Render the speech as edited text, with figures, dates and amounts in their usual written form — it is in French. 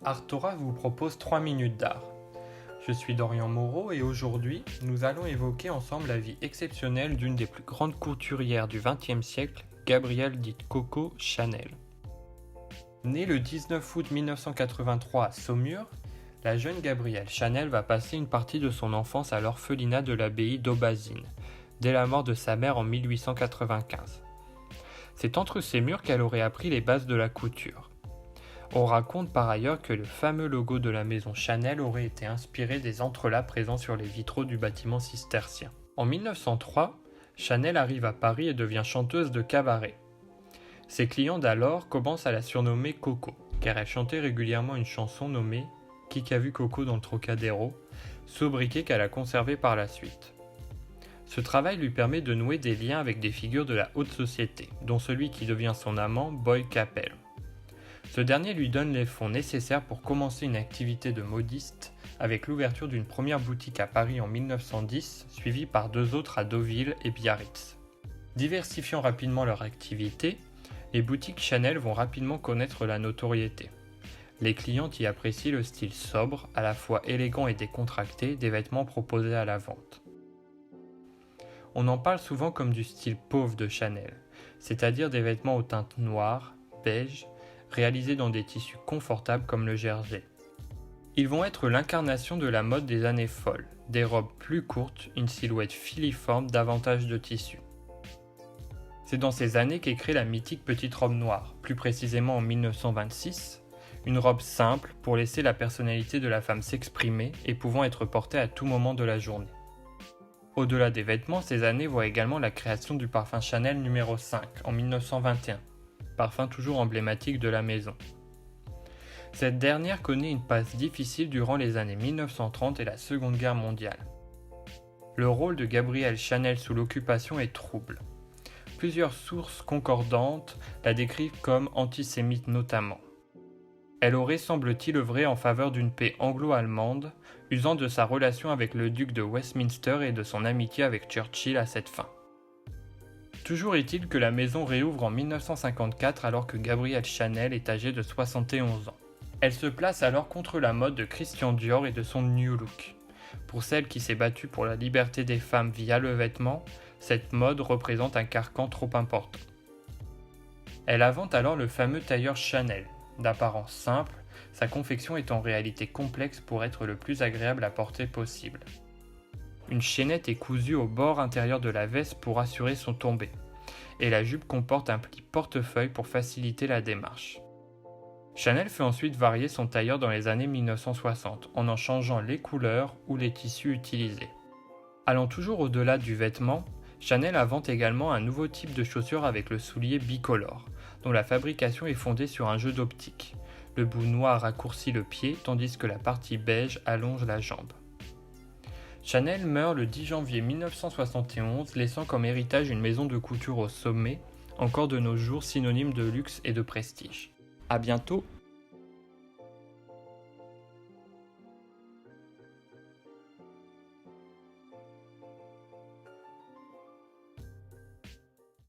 Artora vous propose 3 minutes d'art. Je suis Dorian Moreau et aujourd'hui, nous allons évoquer ensemble la vie exceptionnelle d'une des plus grandes couturières du XXe siècle, Gabrielle dite Coco Chanel. Née le 19 août 1983 à Saumur, la jeune Gabrielle Chanel va passer une partie de son enfance à l'orphelinat de l'abbaye d'Aubazine, dès la mort de sa mère en 1895. C'est entre ces murs qu'elle aurait appris les bases de la couture. On raconte par ailleurs que le fameux logo de la maison Chanel aurait été inspiré des entrelacs présents sur les vitraux du bâtiment cistercien. En 1903, Chanel arrive à Paris et devient chanteuse de cabaret. Ses clients d'alors commencent à la surnommer Coco, car elle chantait régulièrement une chanson nommée « Qui qu'a vu Coco dans le Trocadéro », sobriquet qu'elle a conservé par la suite. Ce travail lui permet de nouer des liens avec des figures de la haute société, dont celui qui devient son amant, Boy Capel. Ce dernier lui donne les fonds nécessaires pour commencer une activité de modiste avec l'ouverture d'une première boutique à Paris en 1910, suivie par deux autres à Deauville et Biarritz. Diversifiant rapidement leur activité, les boutiques Chanel vont rapidement connaître la notoriété. Les clients y apprécient le style sobre, à la fois élégant et décontracté des vêtements proposés à la vente. On en parle souvent comme du style pauvre de Chanel, c'est-à-dire des vêtements aux teintes noires, beige, réalisés dans des tissus confortables comme le jersey. Ils vont être l'incarnation de la mode des années folles, des robes plus courtes, une silhouette filiforme, davantage de tissu. C'est dans ces années qu'est créée la mythique petite robe noire, plus précisément en 1926, une robe simple pour laisser la personnalité de la femme s'exprimer et pouvant être portée à tout moment de la journée. Au-delà des vêtements, ces années voient également la création du parfum Chanel numéro 5 en 1921, parfum toujours emblématique de la maison. Cette dernière connaît une passe difficile durant les années 1930 et la Seconde Guerre mondiale. Le rôle de Gabrielle Chanel sous l'occupation est trouble. Plusieurs sources concordantes la décrivent comme antisémite notamment. Elle aurait, semble-t-il, œuvré en faveur d'une paix anglo-allemande, usant de sa relation avec le duc de Westminster et de son amitié avec Churchill à cette fin. Toujours est-il que la maison réouvre en 1954 alors que Gabrielle Chanel est âgée de 71 ans. Elle se place alors contre la mode de Christian Dior et de son New Look. Pour celle qui s'est battue pour la liberté des femmes via le vêtement, cette mode représente un carcan trop important. Elle invente alors le fameux tailleur Chanel. D'apparence simple, sa confection est en réalité complexe pour être le plus agréable à porter possible. Une chaînette est cousue au bord intérieur de la veste pour assurer son tombé, et la jupe comporte un pli portefeuille pour faciliter la démarche. Chanel fait ensuite varier son tailleur dans les années 1960 en changeant les couleurs ou les tissus utilisés. Allant toujours au-delà du vêtement, Chanel invente également un nouveau type de chaussure avec le soulier bicolore, dont la fabrication est fondée sur un jeu d'optique. Le bout noir raccourcit le pied, tandis que la partie beige allonge la jambe. Chanel meurt le 10 janvier 1971, laissant comme héritage une maison de couture au sommet, encore de nos jours synonyme de luxe et de prestige. À bientôt!